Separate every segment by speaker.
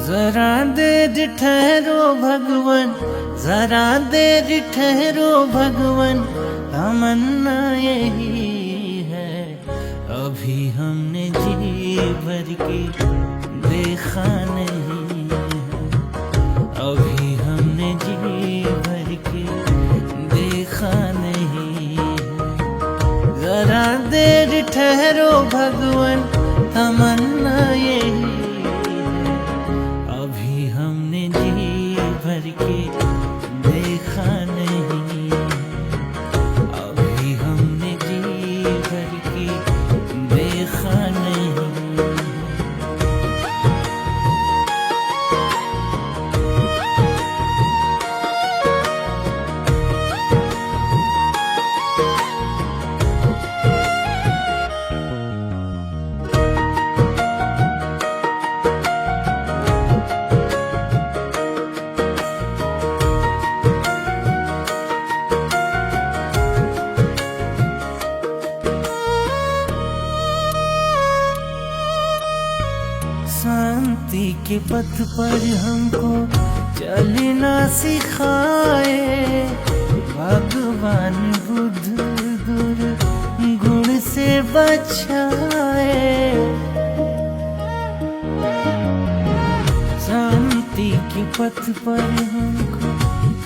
Speaker 1: जरा देर ठहरो भगवन, जरा देर ठहरो भगवन, तमन्ना यही है अभी हमने जी भर के देखा नहीं है, अभी हमने जी भर के देखा नहीं है। जरा देर ठहरो भगवन, तमन्ना यही हमने जी भर के देखा नहीं, अभी हमने जी भर के देखा नहीं। शांति के पथ पर हमको चलना सिखाए भगवान बुद्ध, दुर्गुण से बचाए। शांति के पथ पर हमको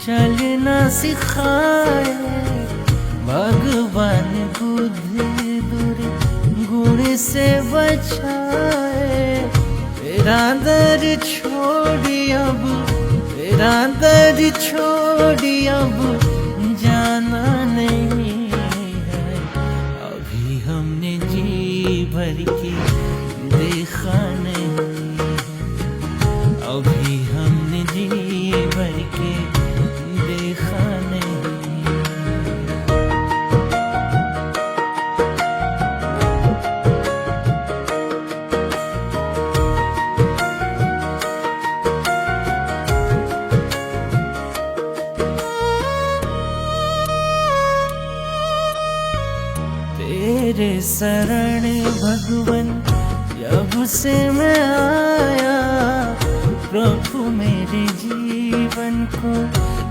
Speaker 1: चलना सिखाए भगवान बुद्ध, दुर्गुण से बचाए। तेरा दर छोड़ी अब, तेरा दर छोड़ी अब जाना नहीं है, अभी हमने जी भर के देखा नहीं है, अभी हमने जी भर के देखा नहीं। तेरे शरण भगवन जब से मैं आया, प्रभु मेरे जीवन को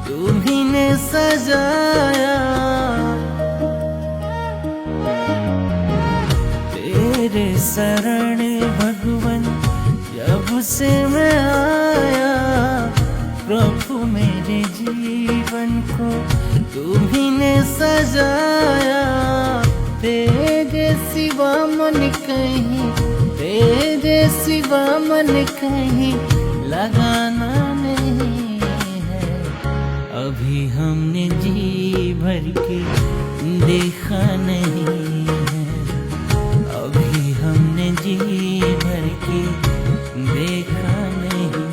Speaker 1: तुम्ही ने सजाया। तेरे शरण भगवन जब से मैं आया, प्रभु मेरे जीवन को तुम्ही ने सजाया। तेरे सिवा मन कहीं, तेरे सिवा मन कहीं लगाना नहीं है, अभी हमने जी भर के देखा नहीं है, अभी हमने जी भर के देखा नहीं है।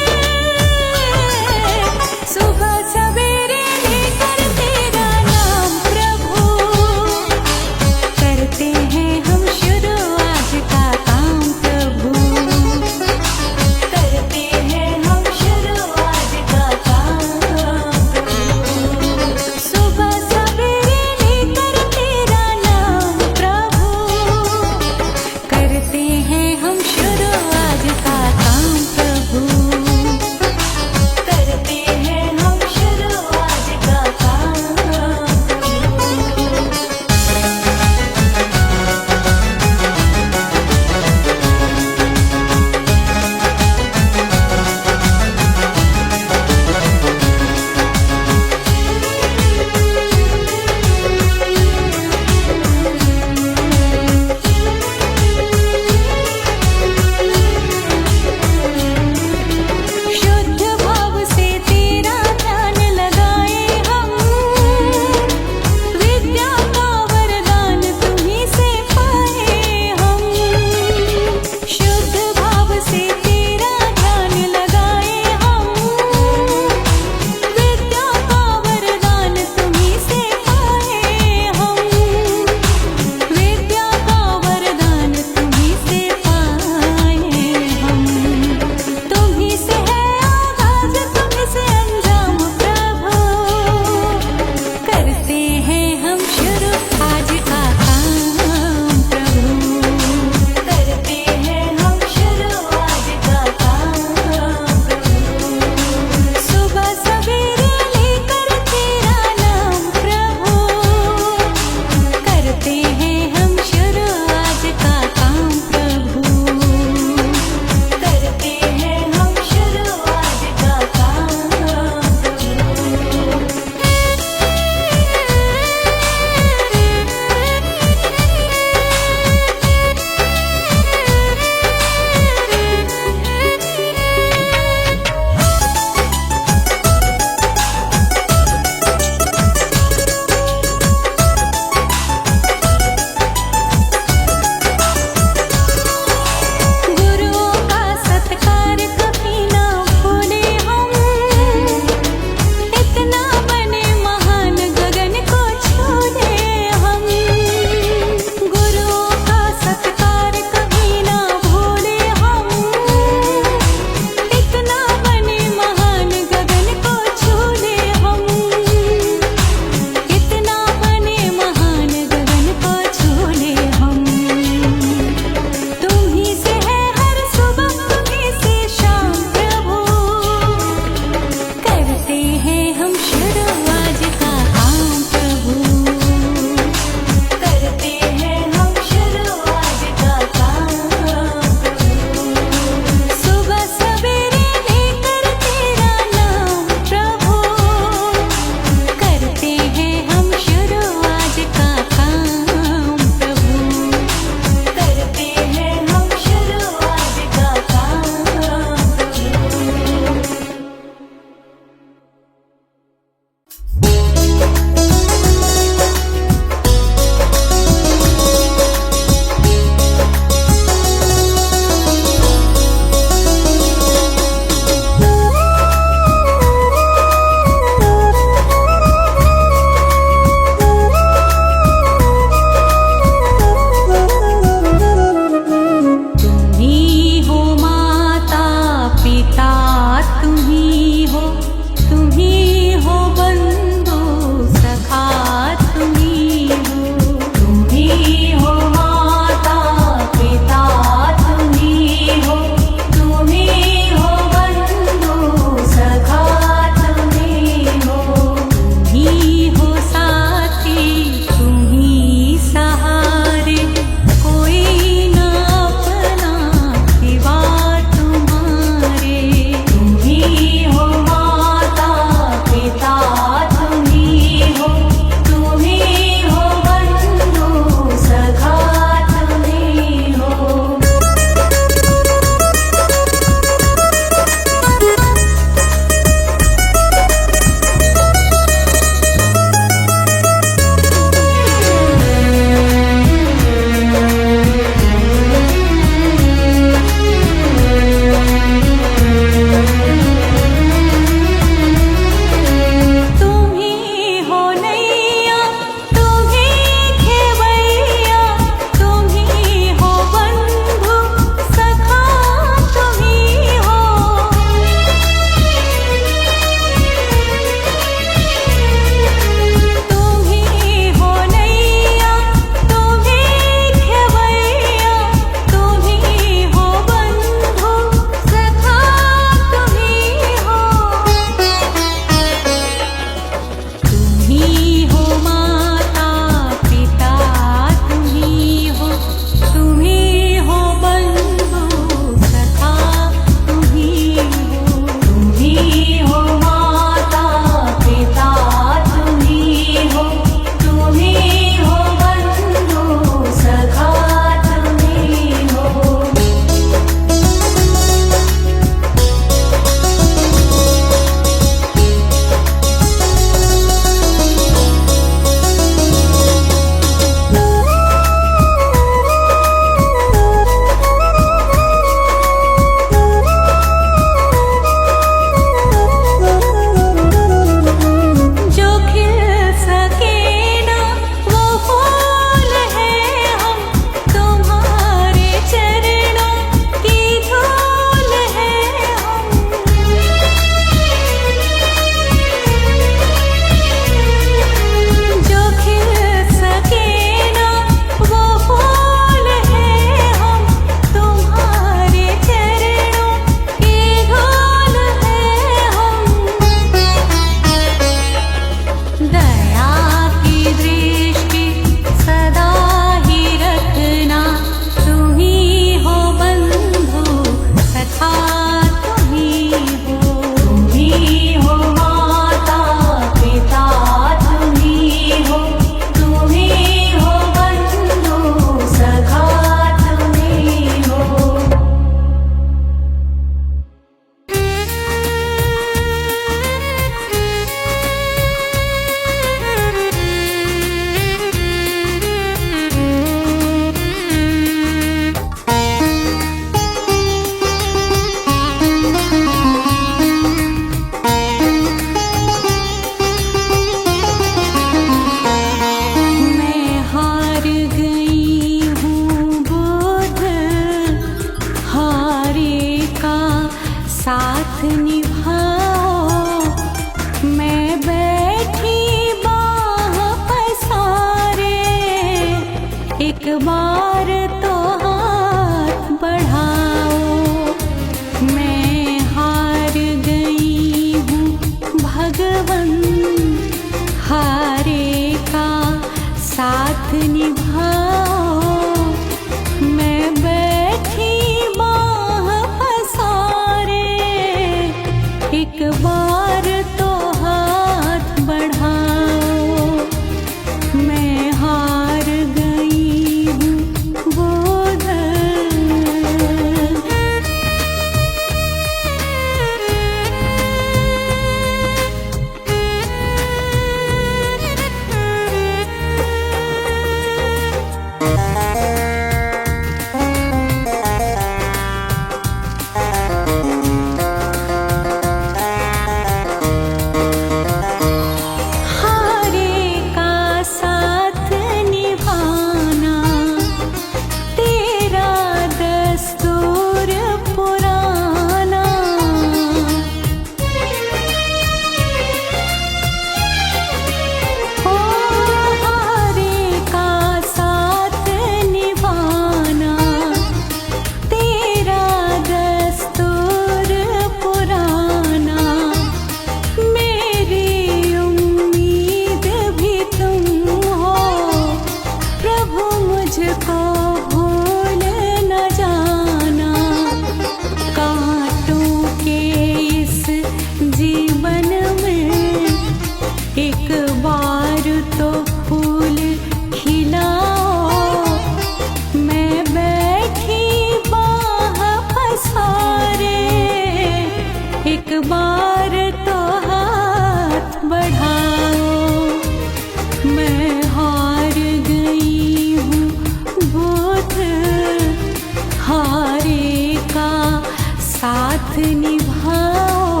Speaker 2: साथ निभाओ।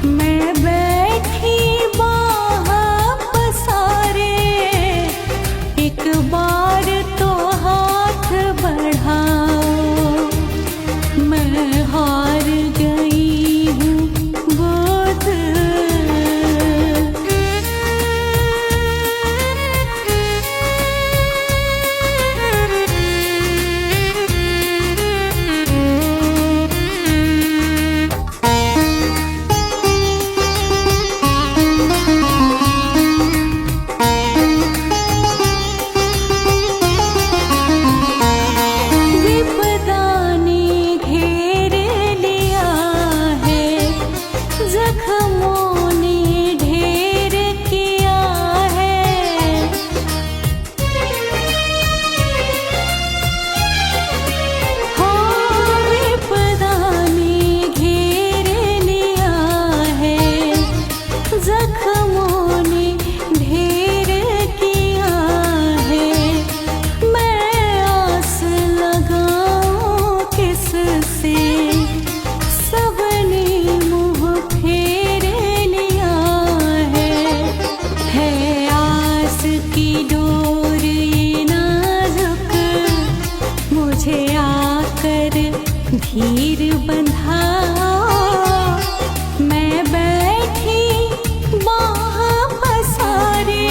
Speaker 2: मैं बैठी बाह पसारे, एक बार तो हाथ बढ़ाओ। मैं हार गई हूँ बोध। विपदा ने घेर लिया है, जख्मों ने ढेर किया है। हो विपदा ने घेर लिया है, जख्मों ने ढेर किया है। मैं आस लगाऊं किससे, सबने मुँह फेर लिया है आस की डोर ये नाजुक, मुझे आकर धीर बंधाओ। मैं बैठी बाह पसारे,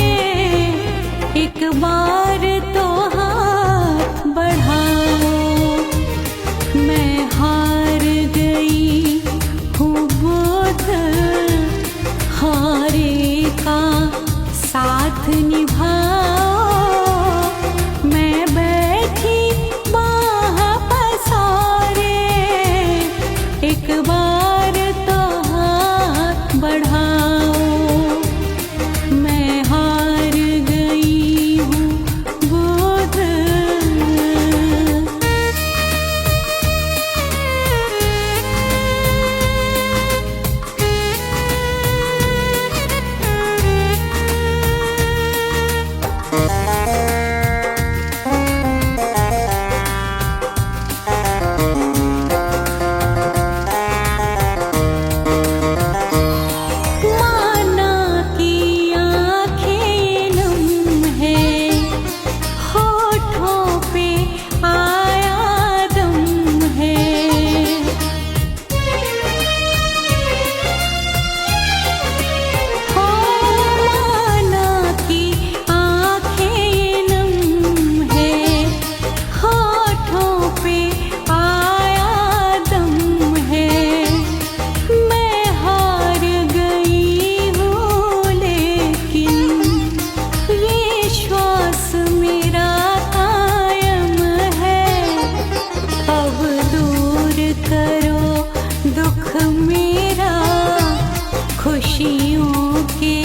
Speaker 2: एक बार तो हाथ बढ़ाओ। मैं हार गई हूँ बोध, हारे का साथ निभाओ। मैं बैठी बाह पसारे, एक बार तो हाथ बढ़ाओ। मैं हार गई हूँ बोध। माना की आँखें नम है, होठों पे आया दम है। हो माना की आँखें नम है, होठों पे आया दम है। मैं हार गई हूँ लेकिन विश्वास मेरा कायम है। अब दूर करो दुख मेरा, खुशियों के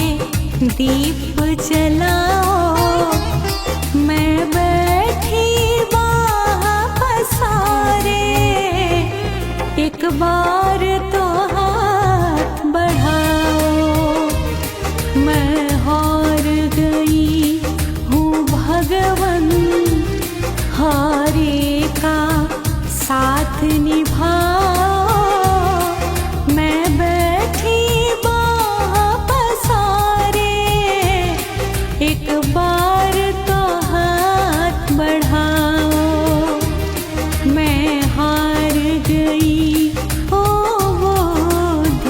Speaker 2: दीप जलाओ। मैं बैठी बाह पसारे, एक बार तो हाथ बढ़ाओ। मैं हार गई हूँ भगवन, हारे का साथ निभाओ। मैं बैठी बाह पसारे, एक बार तो हाथ बढ़ाओ। मैं हार गई ओ बोध।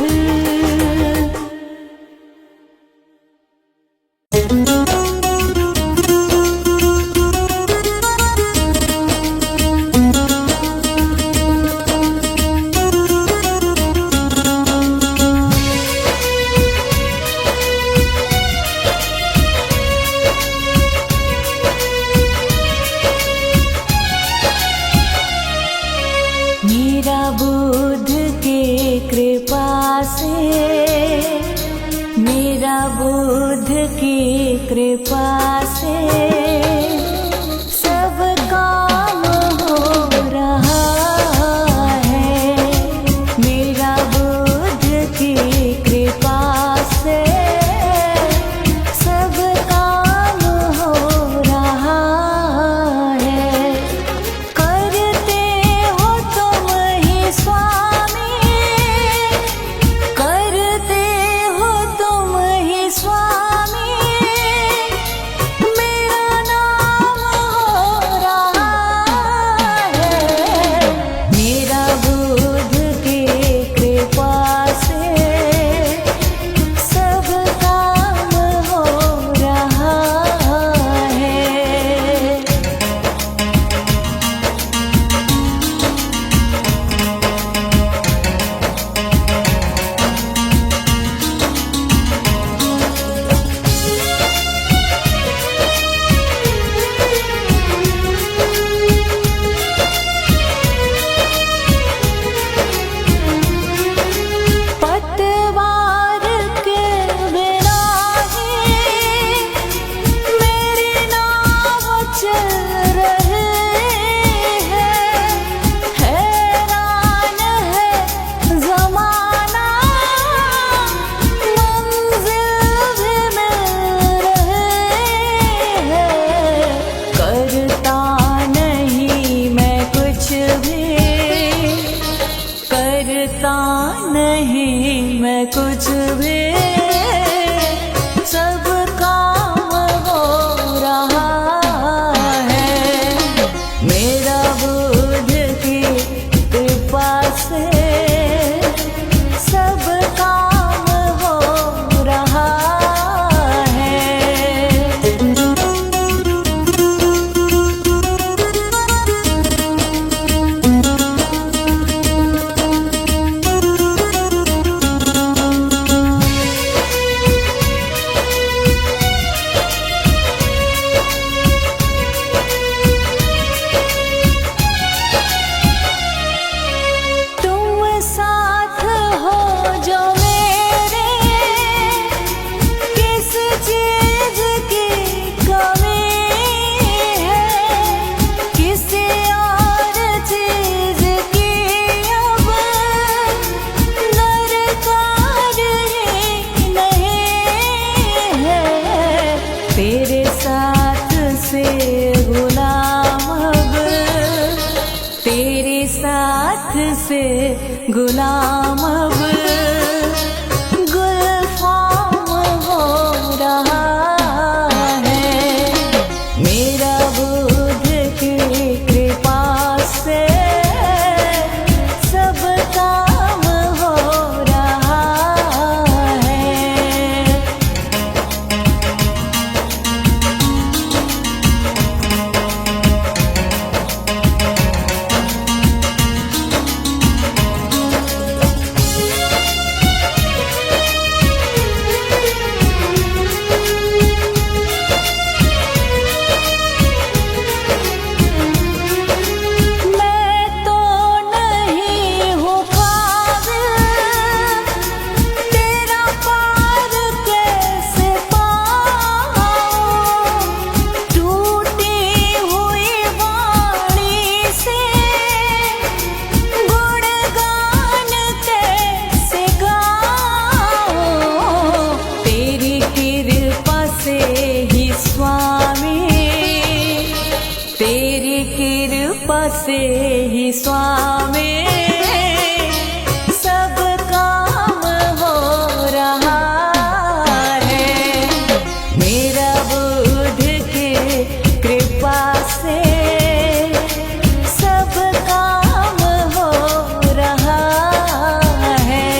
Speaker 2: मेरा बुद्ध के कृपा से, मेरा बुद्ध की कृपा से सब काम हो रहा है। मेरा बुद्ध की कृपा से सब काम हो रहा है। करते हो तुम ही स्वामी करता नहीं मैं कुछ भी, सब काम हो रहा है मेरा बुद्ध की कृपा से, सब काम हो रहा है। तुम साथ हो जो मेरे, किस चीज की कमी है, किसी और चीज की अब दरकार ही नहीं है। तेरे साथ से गुलाम अब, तेरे साथ से गुलाम अब गुलफाम हो रहा है मेरा बुद्ध की कृपा से, सब काम हो रहा है। मैं तो नहीं हूँ काबिल, तेरा पार कैसे पाऊँ, टूटी हुई वाणी से गुणगान कैसे गाऊँ, तेरी कृपा से ही स्वामी, तेरी कृपा से ही स्वामी, सब काम हो रहा है मेरा बुद्ध की कृपा से, सब काम हो रहा है।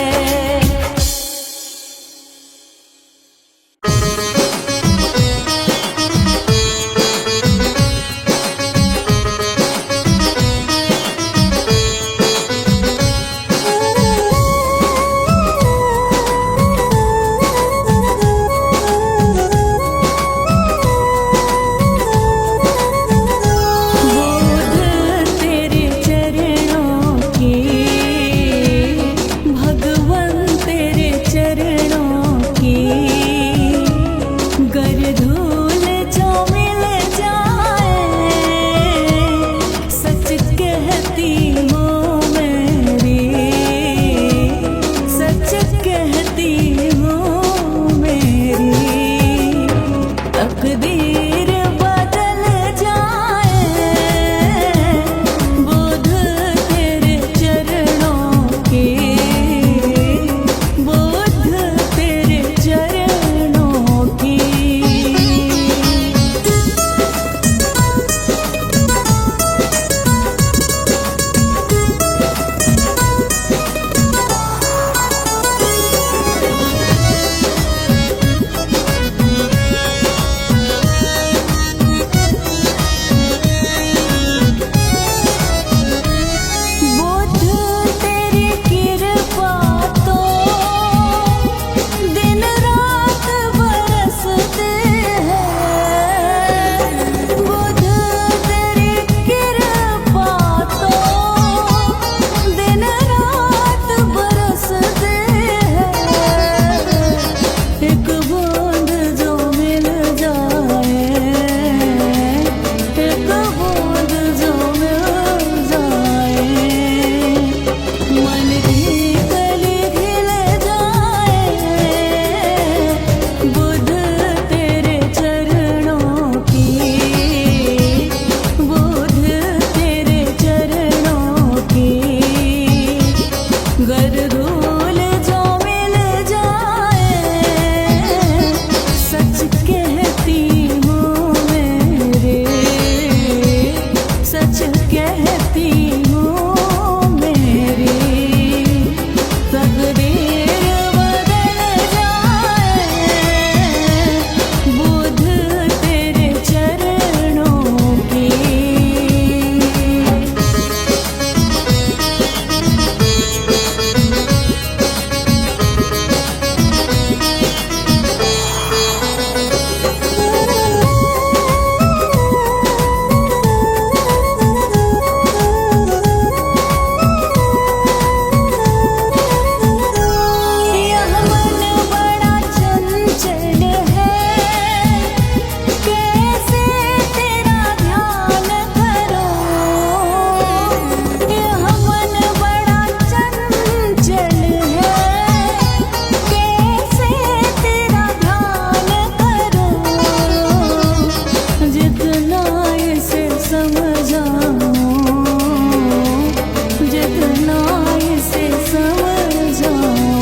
Speaker 2: कितना इसे समझाऊं,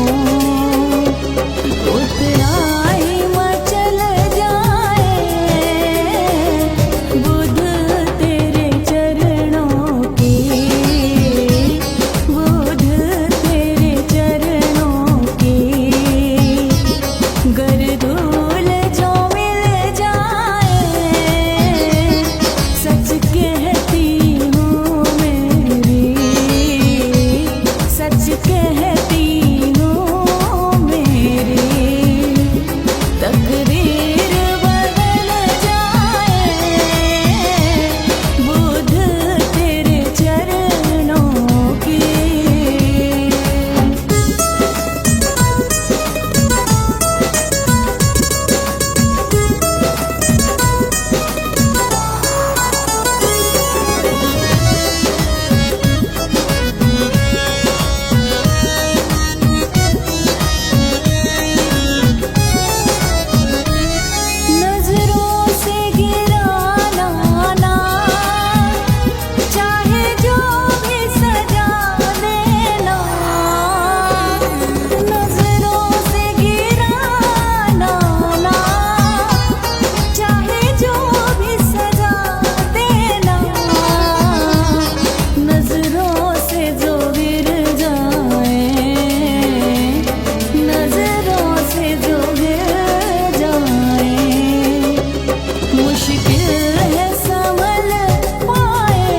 Speaker 2: उतना ही मचल जाए बुध तेरे चरणों की, बुध तेरे चरणों की। गर धूल जो मिल जाए सच कहती हूँ मेरी, सच कहती हूँ मेरी। तकदीर बदल जाए बुध तेरे चरणों की। नजरों से गिराना ना, चाहे जो भी सजा देना। नजरों से गिराना ना, चाहे जो भी सजा देना। नजरों से जो गिर जाए, नजरों से जो गिर जाए। मुश्किल है संभल पाए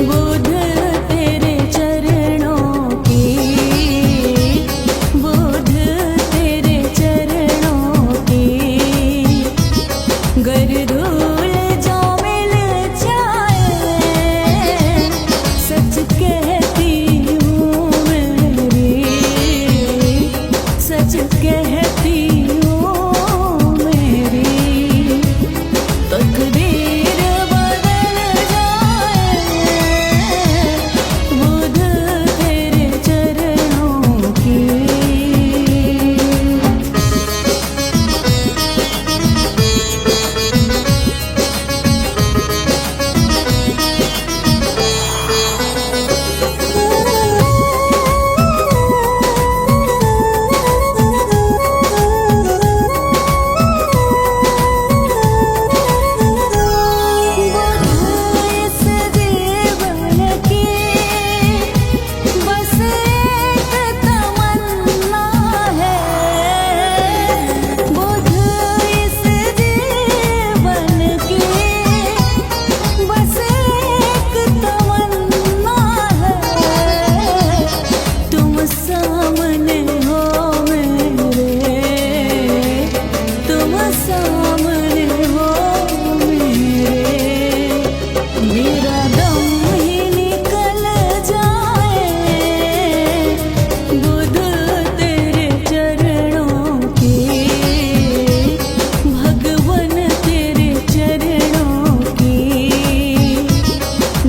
Speaker 2: बुध तेरे चरणों की, बुध तेरे चरणों की। गर धूल जो मिल जाए सच कहती हूँ मेरी, सच कहती हूँ मेरी। तकदीर बदल जाए बुध तेरे चरणों की। इस जीवन की बस एक तमन्ना है, बुध इस जीवन की बस एक तमन्ना है। तुम सामने हो मेरे, तुम सामने हो मेरे। मेरा दम ही निकल जाए बुध तेरे चरणों की, भगवन तेरे चरणों की।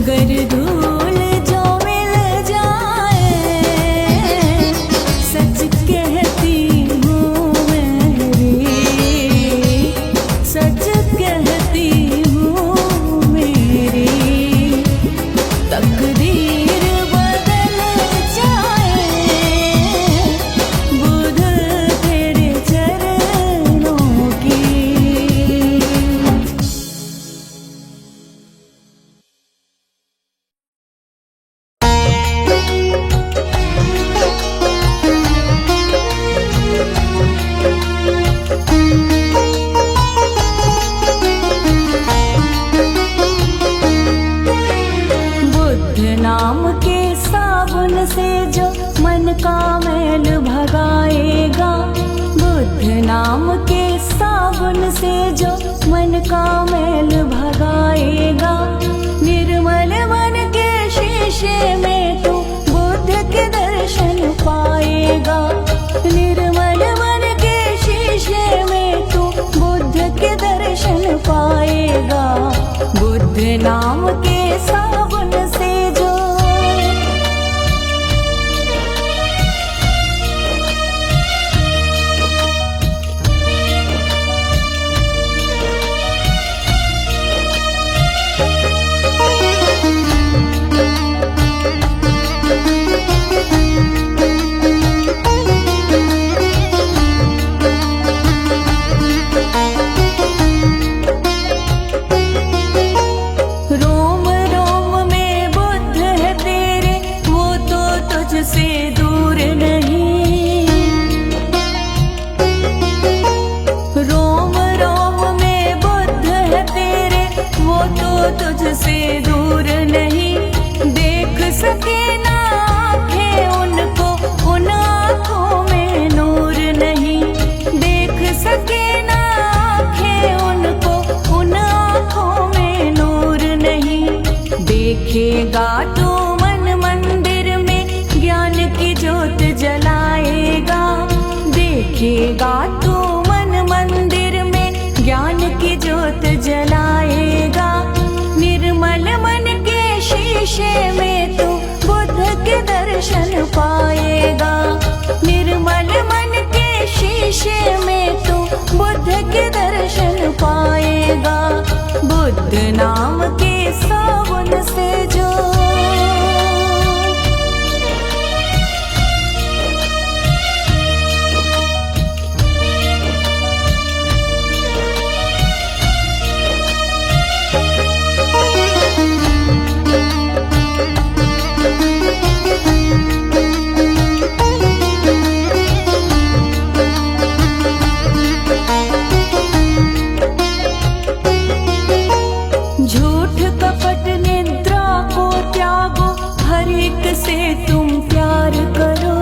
Speaker 2: गर धूल जो मिल जाए सच कहती हूँ मेरी, सच कहती हूँ मेरी। तकदीर बदल जाए बुध तेरे चरणों की। बुध नाम के साबुन से जो मन का मैल भगाएगा, बुध नाम के साबुन से जो मन का मैल भगाएगा। निर्मल मन के शीशे में तू बुध के दर्शन पाएगा, निर्मल मन के शीशे में तू बुध के दर्शन पाएगा। बुध नाम के साबुन से जो देखेगा तू मन मंदिर में ज्ञान की ज्योत जलाएगा। देखेगा तू मन मंदिर में ज्ञान की ज्योत जलाएगा। निर्मल मन के शीशे में तू बुद्ध के दर्शन पाएगा। निर्मल मन के शीशे में तू बुद्ध के दर्शन पाएगा। बुद्ध नाम के साबुन से जो झूठ कपट निद्रा को त्यागो, हर एक से तुम प्यार करो।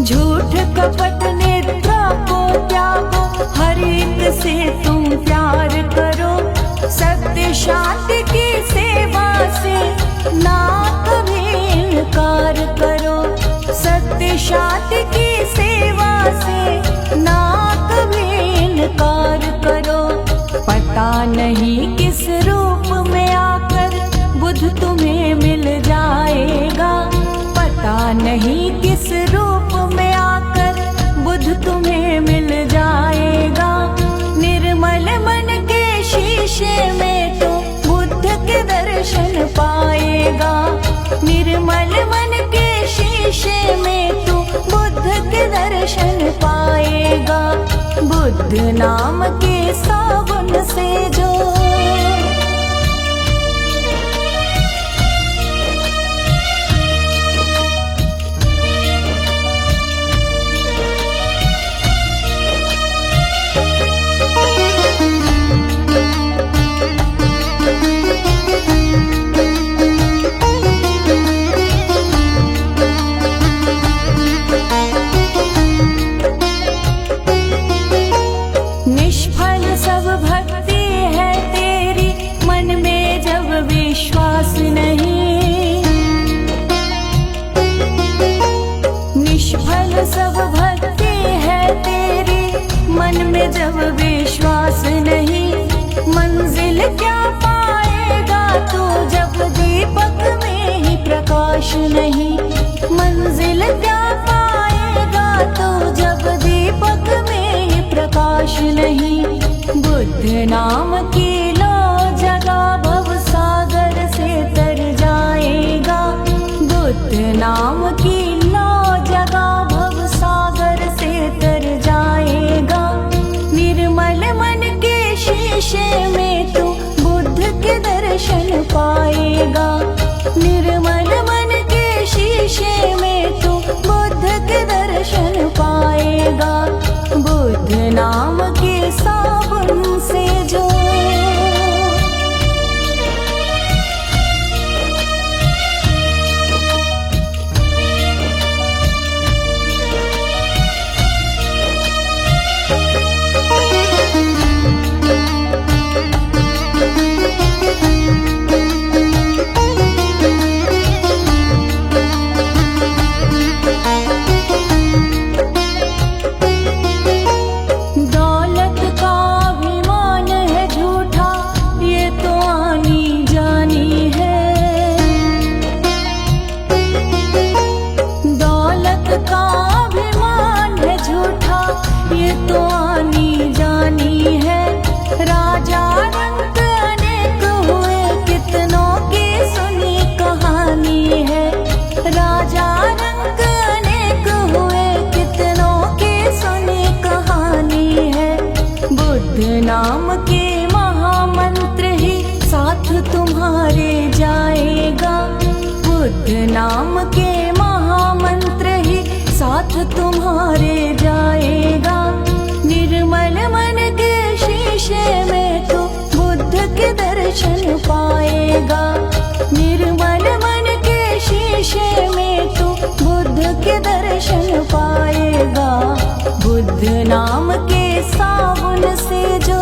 Speaker 2: झूठ कपट निद्रा को त्यागो, हर एक से तुम प्यार करो। सत्य शांति की सेवा से ना कभी इनकार करो। सत्य शांति की सेवा से ना कभी इनकार करो। पता नहीं किस रूप में आकर बुद्ध तुम्हें मिल जाएगा। पता नहीं किस रूप में आकर बुद्ध तुम्हें मिल जाएगा। निर्मल मन के शीशे में तो बुद्ध के दर्शन पाएगा। निर्मल मन के शीशे में तू बुद्ध के दर्शन पाएगा। बुद्ध नाम के साबुन से जो निष्फल सब भक्ति है तेरी, मन में जब विश्वास नहीं। निष्फल सब भक्ति है तेरी, मन में जब विश्वास नहीं। मंजिल क्या पाएगा तू जब दीपक में ही प्रकाश नहीं। मंजिल क्या पाएगा तू जब दीपक में ही प्रकाश नहीं। बुद्ध नाम की लो जगह भव सागर से तर जाएगा। बुद्ध नाम की लो जगह भव सागर से तर जाएगा। निर्मल मन के शीशे में तू बुद्ध के दर्शन पाएगा। निर्मल मन के शीशे में तू बुद्ध के दर्शन पाएगा। बुद्ध नाम के साबुन से जो दौलत का अभिमान है झूठा, ये तो आनी जानी है। दौलत का अभिमान है झूठा, ये तो आनी जानी है। राजा रंग अनेक हुए, कितनों की सुनी कहानी है। राजा रंग अनेक हुए, कितनों की सुनी कहानी है। बुद्ध नाम के महामंत्र ही साथ तुम्हारे जाएगा। बुद्ध नाम के महामंत्र ही साथ तुम्हारे जाएगा। निर्मल मन के शीशे में तू बुद्ध के दर्शन पाएगा। निर्मल मन के शीशे में तू बुद्ध के दर्शन पाएगा। बुद्ध नाम के साबुन से जो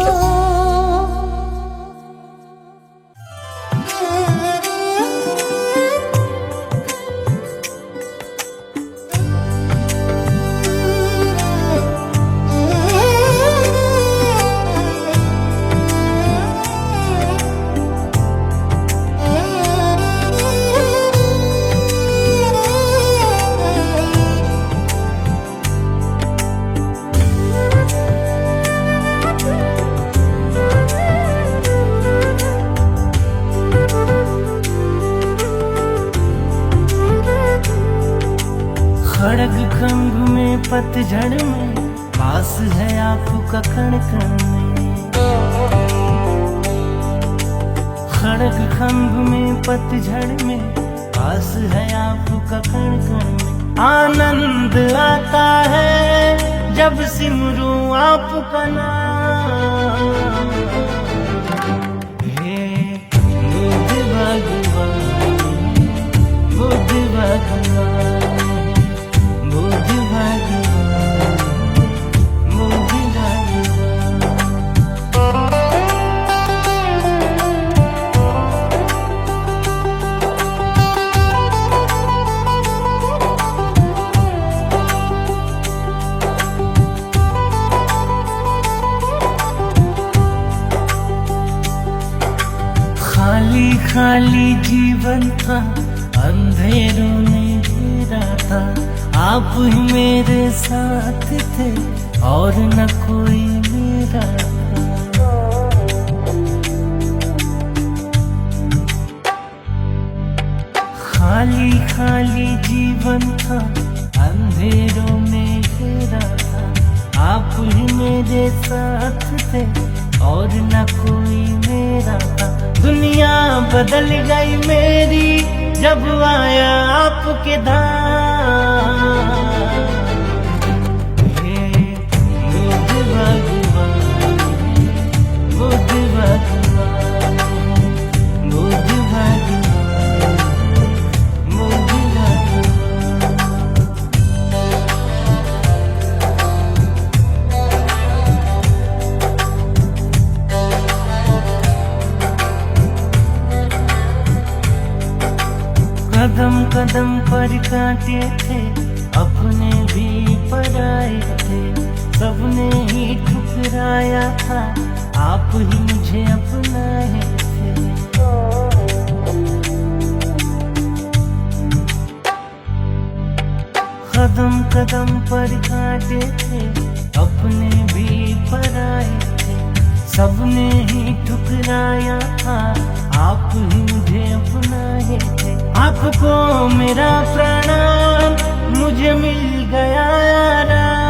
Speaker 1: पतझड़ में पास है आपका कण कण में। खड़ग खंभ में पतझड़ में पास है आपका कण कण में। आनंद आता है जब सिमरूं आपका नाम। हे बुद्ध भगवान, बुद्ध भगवान, बुद्ध भगवान, बुद्ध भगवान। खाली खाली जीवन था, अंधेरों ने घेरा था। आप ही मेरे साथ थे और न कोई मेरा था। खाली खाली जीवन था, अंधेरों में घेरा था। आप ही मेरे साथ थे और न कोई मेरा था। दुनिया बदल गई मेरी जब आया आपके धाम। हे बुद्ध भगवान, बुद्ध भगवान, बुद्ध भगवान, बुद्ध भगवान। कदम कदम पर कांटे थे, अपने भी पराए थे। सबने ही ठुकराया था, आप ही मुझे अपनाए थे। कदम कदम पर कांटे थे, अपने भी पराए थे। सबने ही ठुकराया था, आप ही मुझे अपनाए थे। आपको मेरा प्रणाम, मुझे मिल गया आराम।